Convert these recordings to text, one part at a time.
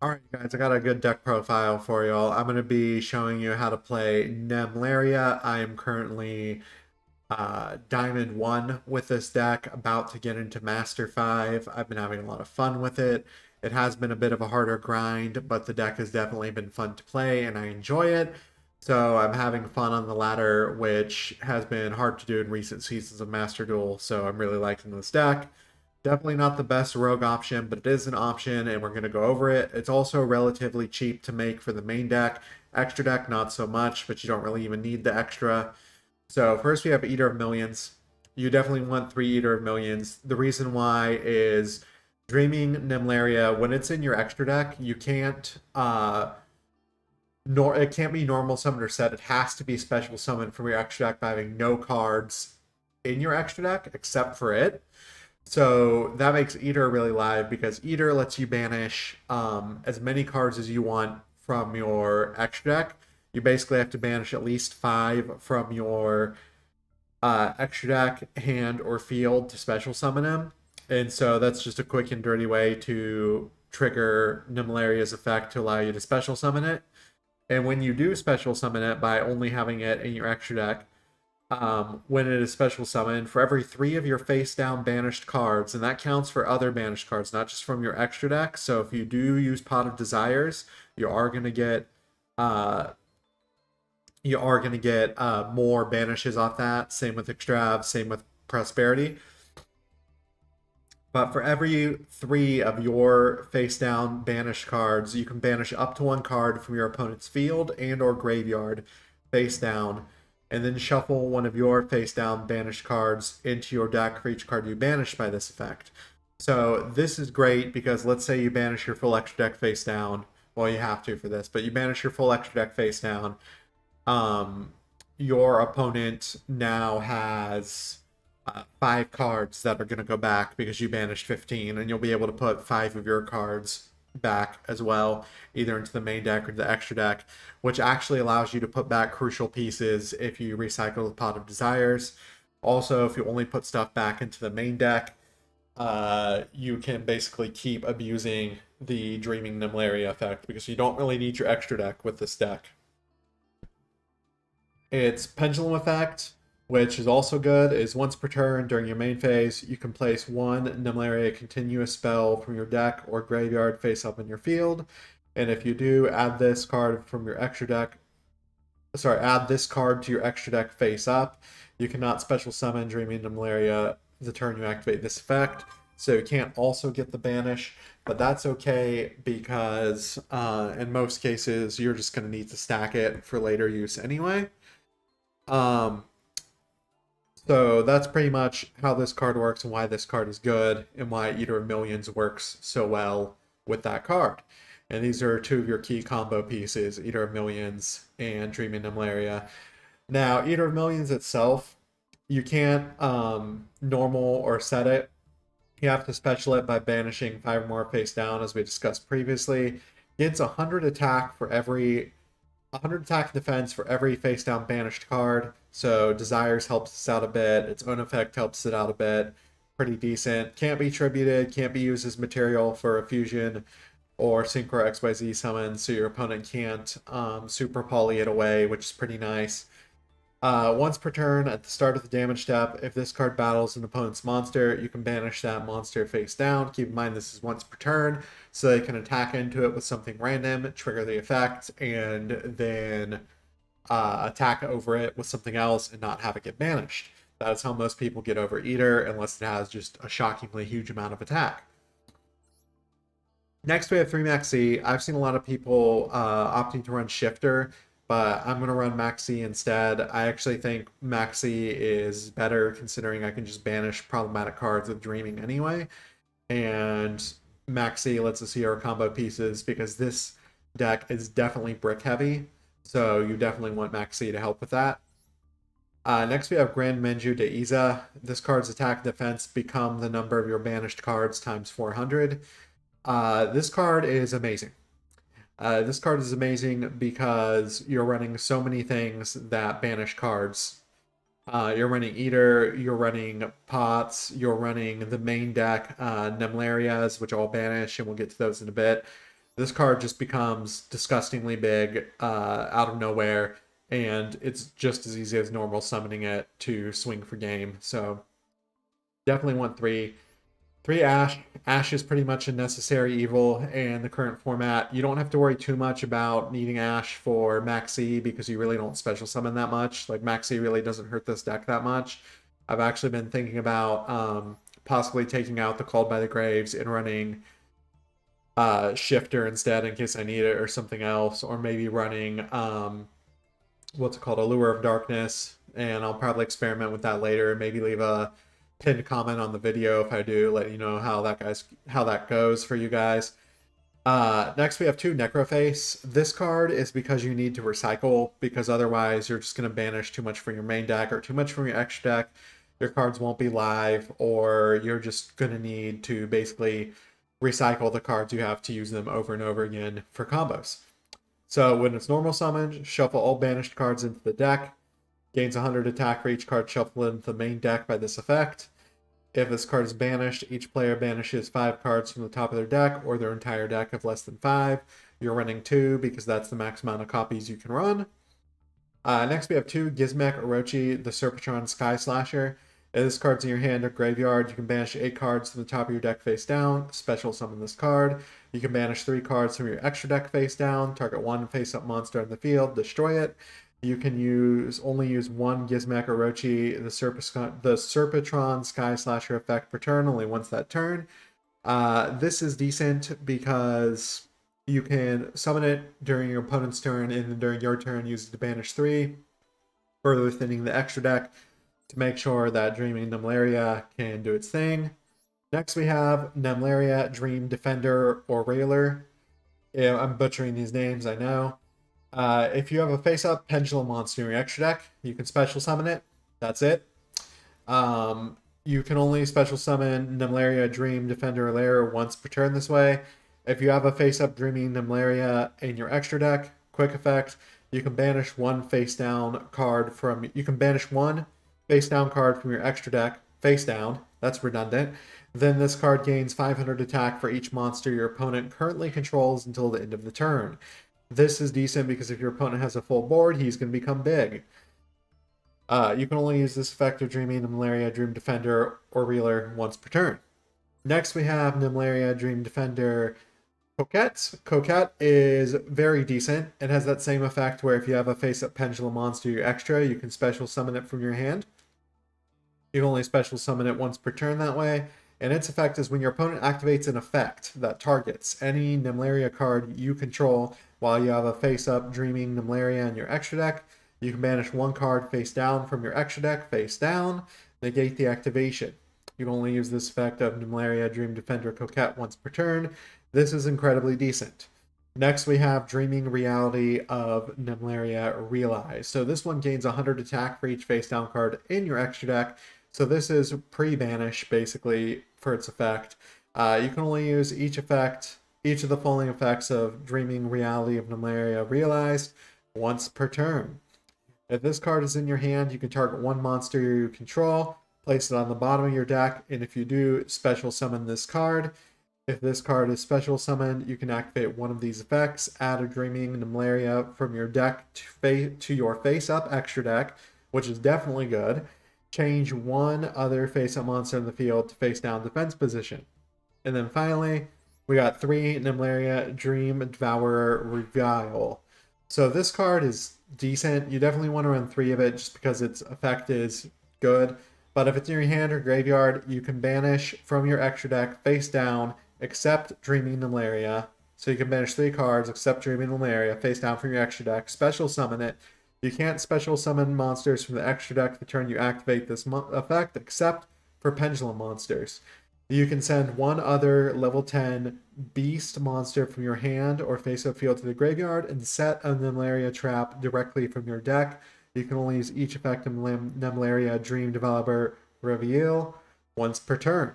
Alright guys, I got a good deck profile for y'all. I'm going to be showing you how to play Nemleria. I am currently Diamond 1 with this deck, about to get into Master 5. I've been having a lot of fun with it. It has been a bit of a harder grind, but the deck has definitely been fun to play and I enjoy it. So I'm having fun on the ladder, which has been hard to do in recent seasons of Master Duel, so I'm really liking this deck. Definitely not the best rogue option, but it is an option, and we're going to go over it. It's also relatively cheap to make for the main deck. Extra deck, not so much, but you don't really even need the extra. So first we have Eater of Millions. You definitely want 3 Eater of Millions. The reason why is Dreaming Nemelria, when it's in your extra deck, you can't nor it can't be normal summon or set. It has to be special summon from your extra deck by having no cards in your extra deck except for it. So that makes Eater really live because Eater lets you banish as many cards as you want from your extra deck. You basically have to banish at least 5 from your extra deck, hand, or field to special summon him. And so that's just a quick and dirty way to trigger Nemeleria's effect to allow you to special summon it. And when you do special summon it by only having it in your extra deck, when it is special summoned, for every 3 of your face down banished cards, and that counts for other banished cards, not just from your extra deck. So if you do use Pot of Desires, you are gonna get uh more banishes off that. Same with Extrav, same with Prosperity. But for every 3 of your face down banished cards, you can banish up to 1 card from your opponent's field and or graveyard face down, and then shuffle one of your face down banished cards into your deck for each card you banish by this effect. So this is great because let's say you banish your full extra deck face down. Well, you have to for this, but you banish your full extra deck face down. Um, your opponent now has 5 cards that are going to go back because you banished 15, and you'll be able to put 5 of your cards back as well, either into the main deck or the extra deck, which actually allows you to put back crucial pieces if you recycle the Pot of Desires. Also, if you only put stuff back into the main deck, you can basically keep abusing the Dreaming Nemleria effect because you don't really need your extra deck with this deck. Its pendulum effect, which is also good, is once per turn during your main phase, you can place one Nemelria continuous spell from your deck or graveyard face up in your field. And if you do, add this card from your extra deck. Sorry, add this card to your extra deck face up. You cannot special summon Dreaming Nemelria the turn you activate this effect. So you can't also get the banish, but that's okay because in most cases you're just going to need to stack it for later use anyway. Um, so that's pretty much how this card works and why this card is good and why Eater of Millions works so well with that card. And these are 2 of your key combo pieces, Eater of Millions and Dreaming Nemelria. Now, Eater of Millions itself, you can't normal or set it. You have to special it by banishing 5 or more face down, as we discussed previously. Gets 100 attack for every 100 attack defense for every face down banished card. So Desires helps us out a bit. Its own effect helps it out a bit. Pretty decent. Can't be tributed, can't be used as material for a fusion or Synchro XYZ summon, so your opponent can't super poly it away, which is pretty nice. Once per turn, at the start of the damage step, if this card battles an opponent's monster, you can banish that monster face down. Keep in mind this is once per turn, so they can attack into it with something random, trigger the effect, and then attack over it with something else and not have it get banished. That is how most people get over Eater, unless it has just a shockingly huge amount of attack. Next, we have 3 Maxi. I've seen a lot of people opting to run Shifter, but I'm going to run Maxi instead. I actually think Maxi is better considering I can just banish problematic cards with Dreaming anyway. And Maxi lets us see our combo pieces because this deck is definitely brick heavy. So you definitely want Maxi to help with that. Next, we have Gren Menju de Iza. This card's attack and defense become the number of your banished cards times 400. This card is amazing. This card is amazing because you're running so many things that banish cards. You're running Eater, you're running Pots, you're running the main deck, Nemlerias, which all banish, and we'll get to those in a bit. this card just becomes disgustingly big out of nowhere, and it's just as easy as normal summoning it to swing for game. So definitely want three. Three Ash. Ash is pretty much a necessary evil in the current format. You don't have to worry too much about needing Ash for Maxi because you really don't special summon that much. Like Maxi really doesn't hurt this deck that much. I've actually been thinking about possibly taking out the Called by the Graves and running Shifter instead in case I need it or something else, or maybe running what's it called, Allure of Darkness, and I'll probably experiment with that later. Maybe leave a pinned comment on the video if I do, let you know how that goes for you guys. Next we have two Necroface. This card is because you need to recycle, because otherwise you're just going to banish too much from your main deck or too much from your extra deck. Your cards won't be live, or you're just going to need to basically recycle the cards you have to use them over and over again for combos. So when it's normal summoned, shuffle all banished cards into the deck. Gains 100 attack for each card shuffled into the main deck by this effect. If this card is banished, each player banishes 5 cards from the top of their deck or their entire deck of less than 5. You're running 2 because that's the max amount of copies you can run. Next we have 2 Gizmek Orochi, the Serpentron Sky Slasher. If this card's in your hand or graveyard, you can banish 8 cards from the top of your deck face down, special summon this card. You can banish 3 cards from your extra deck face down, target 1 face-up monster in the field, destroy it. You can only use 1 Gizmek Orochi, the Serpentron Sky Slasher effect per turn, only once that turn. This is decent because you can summon it during your opponent's turn, and then during your turn use it to banish 3, further thinning the extra deck to make sure that Dreaming Nemelria can do its thing. Next we have Nemleria, Dream Defender, or Railer. Yeah, I'm butchering these names, I know. If you have a face-up Pendulum monster in your extra deck, you can special summon it. That's it. You can only special summon Nemelria, Dream, Defender, or Lair once per turn this way. If you have a face-up Dreaming Nemelria in your extra deck, quick effect, you can banish one face-down card from... You can banish one face-down card from your extra deck, face-down. That's redundant. Then this card gains 500 attack for each monster your opponent currently controls until the end of the turn. This is decent because if your opponent has a full board, he's going to become big. You can only use this effect of Dreaming Nemelria, Dream Defender, or Reeler once per turn. Next we have Nemelria, Dream Defender, Coquette. Coquette is very decent. It has that same effect where if you have a face-up Pendulum monster you extra, you can special summon it from your hand. You can only special summon it once per turn that way. And its effect is when your opponent activates an effect that targets any Nemelria card you control while you have a face-up Dreaming Nemelria in your extra deck, you can banish one card face down from your extra deck face down, negate the activation. You can only use this effect of Nemelria, Dream Defender, Coquette once per turn. This is incredibly decent. Next, we have Dreaming Reality of Nemelria Realize. So this one gains 100 attack for each face down card in your extra deck. So this is pre-banish, basically, for its effect. You can only use each of the following effects of Dreaming Reality of Nemelria Realized once per turn. If this card is in your hand, you can target one monster you control, place it on the bottom of your deck, and if you do, special summon this card. If this card is special summoned, you can activate one of these effects, add a Dreaming Nemelria from your deck to your face-up extra deck, which is definitely good. Change one other face-up monster in the field to face-down defense position. And then finally, we got 3 Nemelria Dream Devourer Revile. So this card is decent. You definitely want to run 3 of it just because its effect is good. But if it's in your hand or graveyard, you can banish from your extra deck face down, except Dreaming Nemelria. So you can banish 3 cards, except Dreaming Nemelria, face down from your extra deck, special summon it. You can't special summon monsters from the extra deck the turn you activate this effect, except for Pendulum monsters. You can send one other level 10 beast monster from your hand or face-up field to the graveyard and set a Nemelria trap directly from your deck. You can only use each effect of Nemelria Dream Developer Reveal once per turn.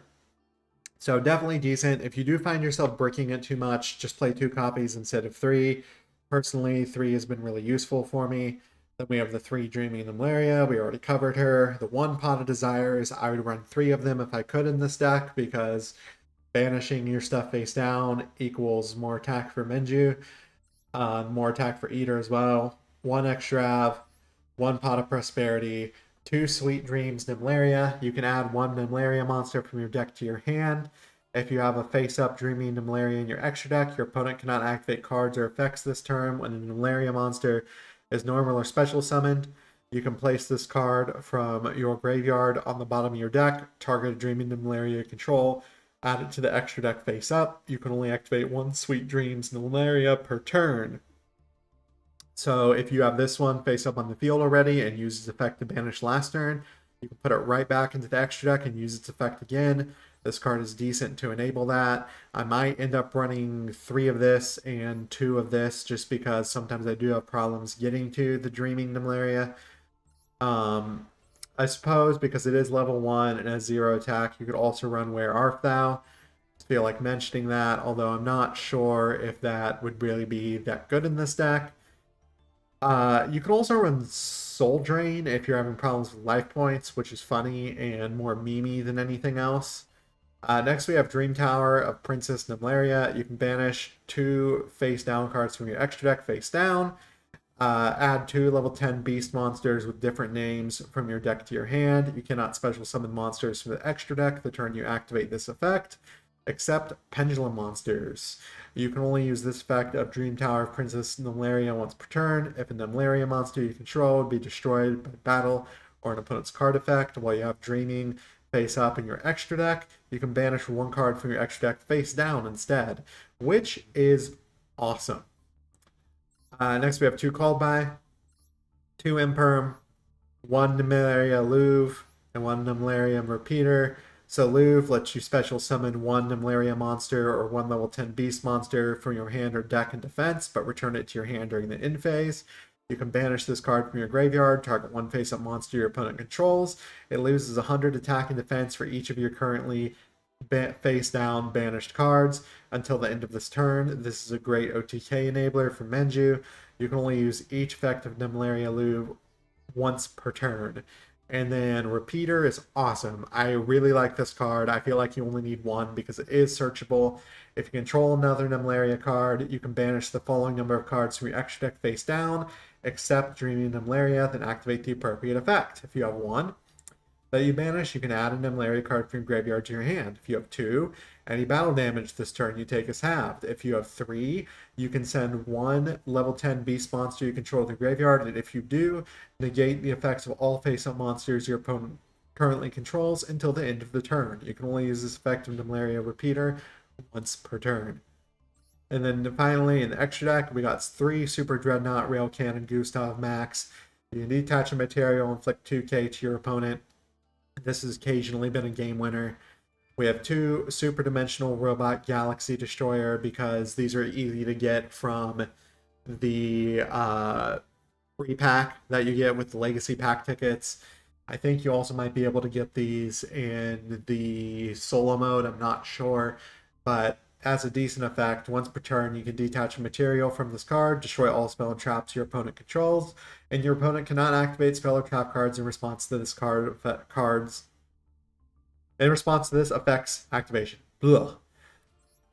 So definitely decent. If you do find yourself breaking it too much, just play 2 copies instead of 3. Personally, 3 has been really useful for me. Then we have the 3 Dreaming Nemelria. We already covered her. The 1 Pot of Desires. I would run 3 of them if I could in this deck because banishing your stuff face down equals more attack for Menju, more attack for Eater as well. One extra av, one pot of prosperity, two sweet dreams Nemleria. You can add one Nemleria monster from your deck to your hand. If you have a face-up dreaming Nemleria in your extra deck, your opponent cannot activate cards or effects this turn when a Nemleria monster is normal or special summoned. You can place this card from your graveyard on the bottom of your deck, target a dreaming Nemleria control, add it to the extra deck face up. You can only activate one Sweet Dreams Nemelria per turn. So if you have this one face up on the field already and use its effect to banish last turn, you can put it right back into the extra deck and use its effect again. This card is decent to enable that. I might end up running 3 of this and 2 of this just because sometimes I do have problems getting to the Dreaming Nemelria. I suppose because it is level 1 and has 0 attack, you could also run Where Art Thou. I feel like mentioning that, although I'm not sure if that would really be that good in this deck. You can also run Soul Drain if you're having problems with life points, which is funny and more memey than anything else. Next, we have Dream Tower of Princess Nemleria. You can banish 2 face down cards from your extra deck face down. Add 2 level 10 beast monsters with different names from your deck to your hand. You cannot special summon monsters from the extra deck the turn you activate this effect, except pendulum monsters. You can only use this effect of Dream Tower of Princess Nemleria once per turn. If a Nemleria monster you control would be destroyed by battle or an opponent's card effect while you have Dreaming face up in your extra deck, you can banish 1 card from your extra deck face down instead, which is awesome. Next, we have 2 called by, 2 Imperm, 1 Nemelria Louvre, and 1 Nemelria Repeater. So Louvre lets you special summon 1 Nemelria monster or 1 level 10 beast monster from your hand or deck in defense, but return it to your hand during the end phase. You can banish this card from your graveyard, target 1 face-up monster your opponent controls. It loses 100 attack and defense for each of your currently face-down banished cards until the end of this turn. This is a great OTK enabler for Menju. You can only use each effect of Nemleria Louvre once per turn. And then Repeater is awesome. I really like this card. I feel like you only need 1 because it is searchable. If you control another Nemleria card, you can banish the following number of cards from your extra deck face down, except Dreaming Nemleria, then activate the appropriate effect. If you have 1 that you banish, you can add a Nemelria card from your graveyard to your hand. If you have 2, any battle damage this turn you take is halved. If you have 3, you can send 1 level 10 beast monster you control to the graveyard, and if you do, negate the effects of all face-up monsters your opponent currently controls until the end of the turn. You can only use this effect of Nemelria Repeater once per turn. And then finally, in the extra deck, we got 3 Super Dreadnought Rail Cannon Gustav Max. You can detach a material, inflict 2k to your opponent. This has occasionally been a game winner. We have 2 Super Dimensional Robot Galaxy Destroyer because these are easy to get from the free pack that you get with the Legacy Pack tickets. I think you also might be able to get these in the solo mode, I'm not sure, but as a decent effect, once per turn you can detach a material from this card, destroy all spell and traps your opponent controls, and your opponent cannot activate spell or trap cards in response to this effect's activation.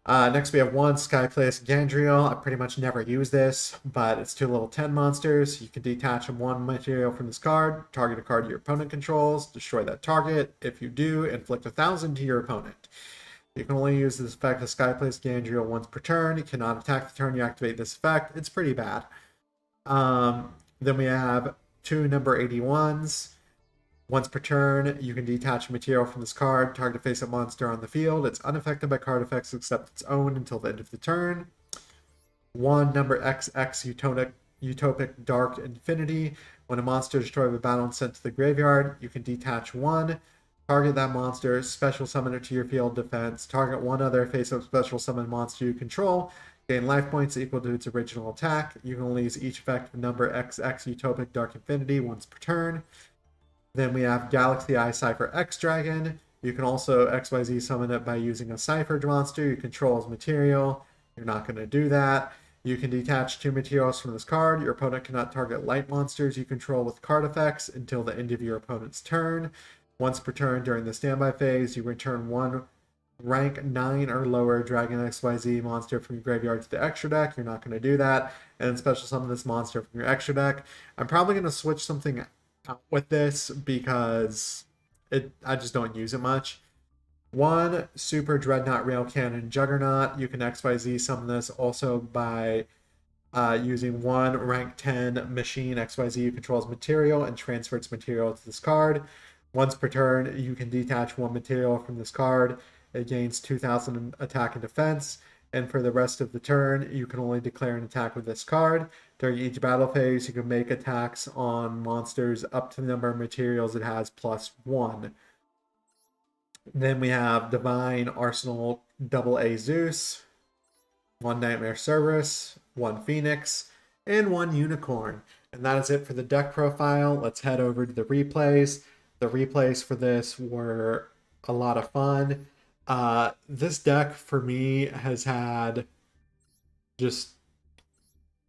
Next we have 1 Skyplace Gandriel. I pretty much never use this, but it's 2 level 10 monsters. You can detach 1 material from this card, target a card your opponent controls, destroy that target. If you do, inflict 1,000 to your opponent. You can only use this effect of Skyplace Gandriel once per turn. You cannot attack the turn you activate this effect. It's pretty bad. Then we have 2 number 81s. Once per turn, you can detach material from this card, target a face-up monster on the field. It's unaffected by card effects except its own until the end of the turn. 1 number XX Utopic Dark Infinity. When a monster is destroyed by battle and sent to the graveyard, you can detach 1. Target that monster, special summon it to your field defense. Target 1 other face-up special summon monster you control. Gain life points equal to its original attack. You can only use each effect of number XX Utopic Dark Infinity once per turn. Then we have Galaxy Eye Cypher X Dragon. You can also XYZ summon it by using a Cypher monster you control as material. You're not going to do that. You can detach 2 materials from this card. Your opponent cannot target light monsters you control with card effects until the end of your opponent's turn. Once per turn during the standby phase, you return 1 rank 9 or lower Dragon XYZ monster from your graveyard to the extra deck. You're not going to do that. And then special summon this monster from your extra deck. I'm probably going to switch something out with this because I just don't use it much. One Super Dreadnought Rail Cannon Juggernaut. You can XYZ summon this also by using one rank 10 machine XYZ controls material and transfer its material to this card. Once per turn, you can detach one material from this card. It gains 2,000 attack and defense. And for the rest of the turn, you can only declare an attack with this card. During each battle phase, you can make attacks on monsters up to the number of materials it has +1. Then we have Divine Arsenal AA Zeus, one Nightmare Cerberus, one Phoenix, and one Unicorn. And that is it for the deck profile. Let's head over to the replays. The replays for this were a lot of fun. This deck for me has had just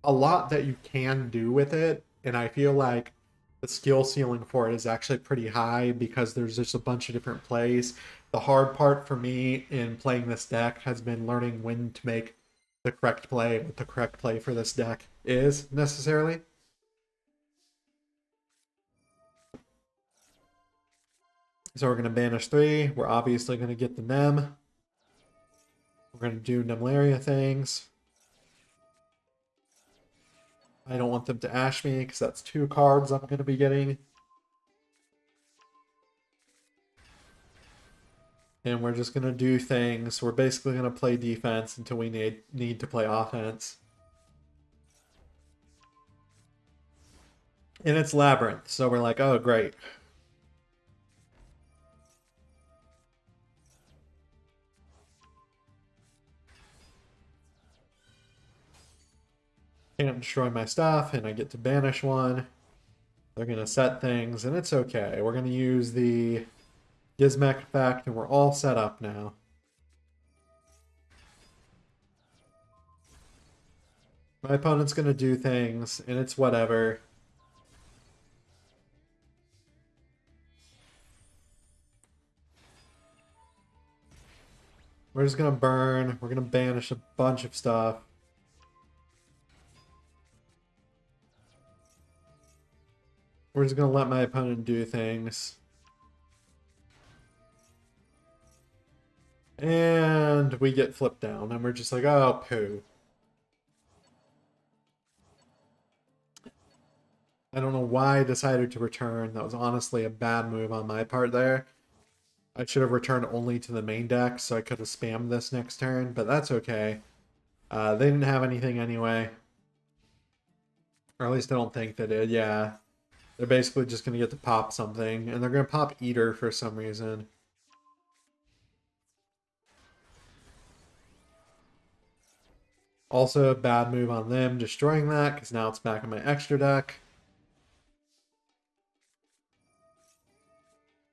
a lot that you can do with it, and I feel like the skill ceiling for it is actually pretty high because there's just a bunch of different plays. The hard part for me in playing this deck has been learning when to make the correct play, what the correct play for this deck is necessarily. So we're going to banish 3. We're obviously going to get the Nem. We're going to do Nemleria things. I don't want them to ash me because that's 2 cards I'm going to be getting. And we're just going to do things. We're basically going to play defense until we need to play offense. And it's Labyrinth, so we're like, oh, great. Can't destroy my stuff, and I get to banish one. They're going to set things, and it's okay. We're going to use the Gizmek effect, and we're all set up now. My opponent's going to do things, and it's whatever. We're just going to burn. We're going to banish a bunch of stuff. We're just going to let my opponent do things. And we get flipped down, and we're just like, oh, poo. I don't know why I decided to return. That was honestly a bad move on my part there. I should have returned only to the main deck, so I could have spammed this next turn, but that's okay. They didn't have anything anyway. Or at least I don't think they did, yeah. They're basically just going to get to pop something, and they're going to pop Eater for some reason. Also a bad move on them, destroying that, because now it's back in my extra deck.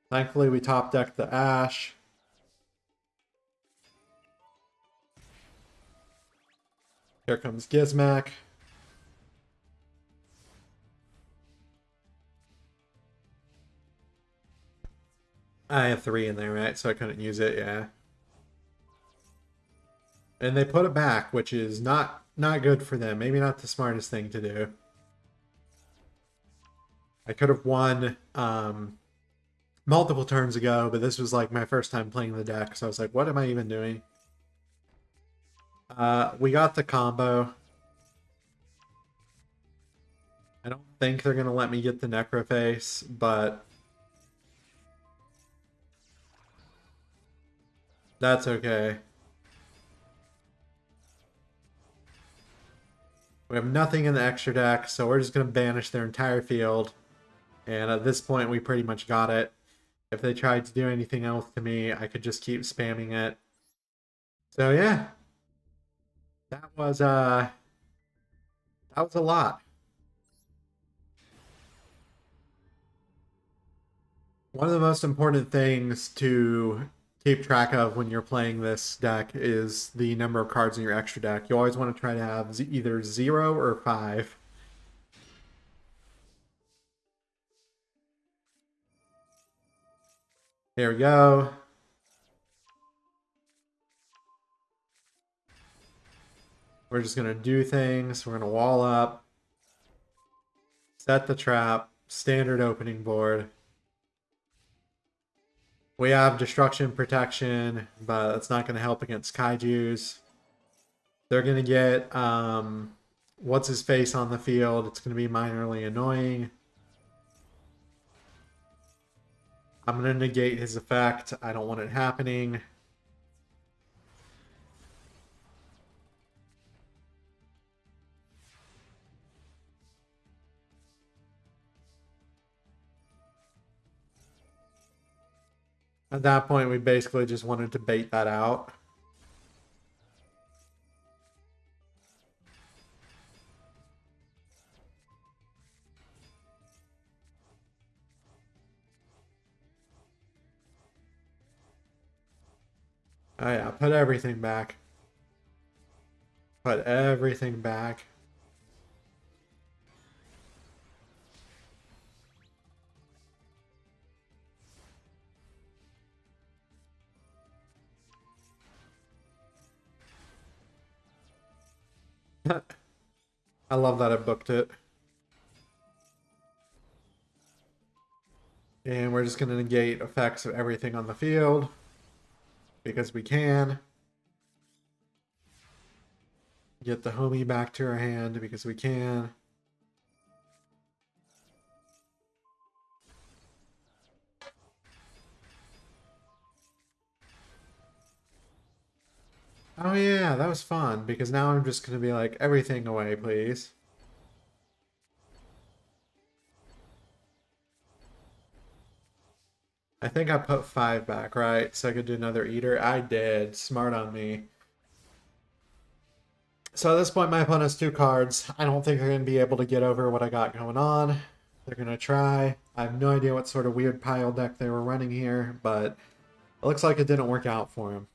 Thankfully, we top decked the Ash. Here comes Gizmek. I have 3 in there, right? So I couldn't use it, yeah. And they put it back, which is not good for them. Maybe not the smartest thing to do. I could have won multiple turns ago, but this was like my first time playing the deck, so I was like, what am I even doing? We got the combo. I don't think they're going to let me get the Necroface, but that's okay. We have nothing in the extra deck, so we're just going to banish their entire field. And at this point, we pretty much got it. If they tried to do anything else to me, I could just keep spamming it. So yeah, that was a lot. One of the most important things to keep track of when you're playing this deck is the number of cards in your extra deck. You always want to try to have either 0 or 5. There we go. We're just going to do things. We're going to wall up, set the trap, standard opening board. We have destruction protection, but that's not going to help against kaijus. They're going to get what's his face on the field. It's going to be minorly annoying. I'm going to negate his effect. I don't want it happening. At that point, we basically just wanted to bait that out. Oh yeah, put everything back. Put everything back. I love that I booked it. And we're just going to negate effects of everything on the field. Because we can. Get the homie back to our hand because we can. Oh yeah, that was fun because now I'm just going to be like, everything away, please. I think I put 5 back, right? So I could do another eater. I did. Smart on me. So at this point, my opponent has 2 cards. I don't think they're going to be able to get over what I got going on. They're going to try. I have no idea what sort of weird pile deck they were running here, but it looks like it didn't work out for them.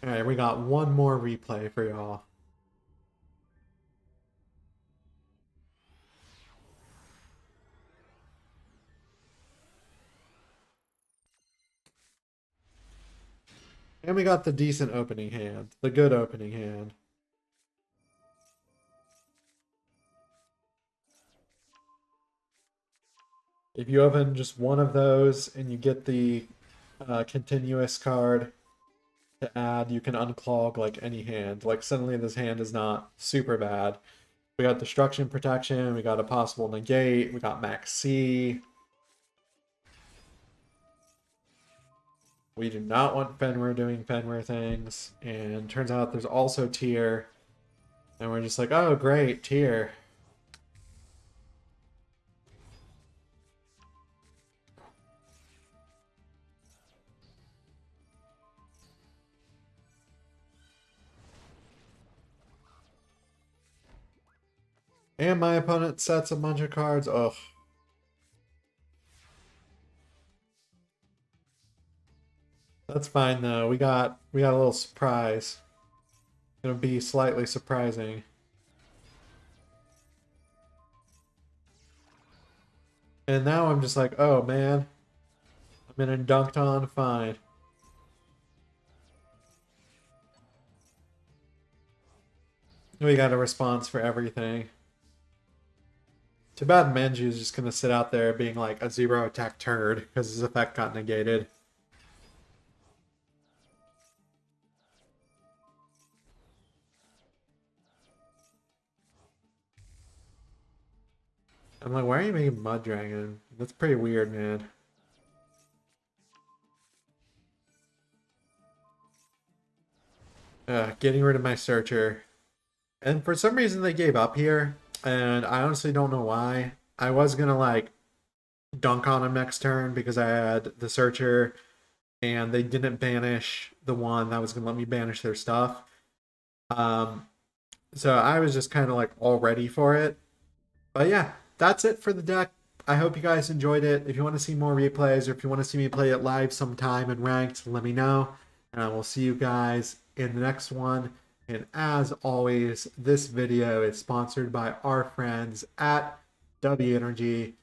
Alright, we got one more replay for y'all. And we got the decent opening hand. The good opening hand. If you open just one of those and you get the continuous card to add, you can unclog like any hand. Like suddenly this hand is not super bad. We got destruction protection, we got a possible negate, we got max C. We do not want Fenrir doing Fenrir things. And turns out there's also tier. And we're just like, oh great, tier. And my opponent sets a bunch of cards. Ugh. That's fine though. We got a little surprise. Gonna be slightly surprising. And now I'm just like, oh man. I'm in dunked on, fine. We got a response for everything. Too bad Menju is just gonna sit out there being like a 0 attack turd because his effect got negated. I'm like, why are you making Mud Dragon? That's pretty weird, man. Getting rid of my searcher. And for some reason they gave up here. And I honestly don't know why. I was gonna like dunk on him next turn because I had the searcher and they didn't banish the one that was gonna let me banish their stuff. So I was just kind of like all ready for it. But yeah, that's it for the deck. I hope you guys enjoyed it. If you want to see more replays or if you want to see me play it live sometime and ranked, let me know. And I will see you guys in the next one. And as always, this video is sponsored by our friends at W Energy.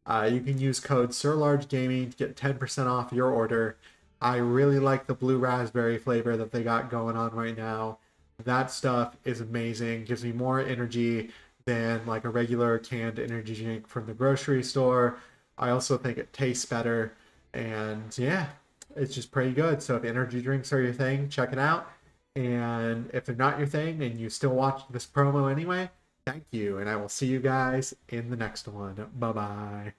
You can use code SirLargeGaming to get 10% off your order. I really like the blue raspberry flavor that they got going on right now. That stuff is amazing. Gives me more energy than like a regular canned energy drink from the grocery store. I also think it tastes better. And yeah, it's just pretty good. So if energy drinks are your thing, check it out. And if they're not your thing and you still watch this promo anyway, thank you. And I will see you guys in the next one. Bye bye.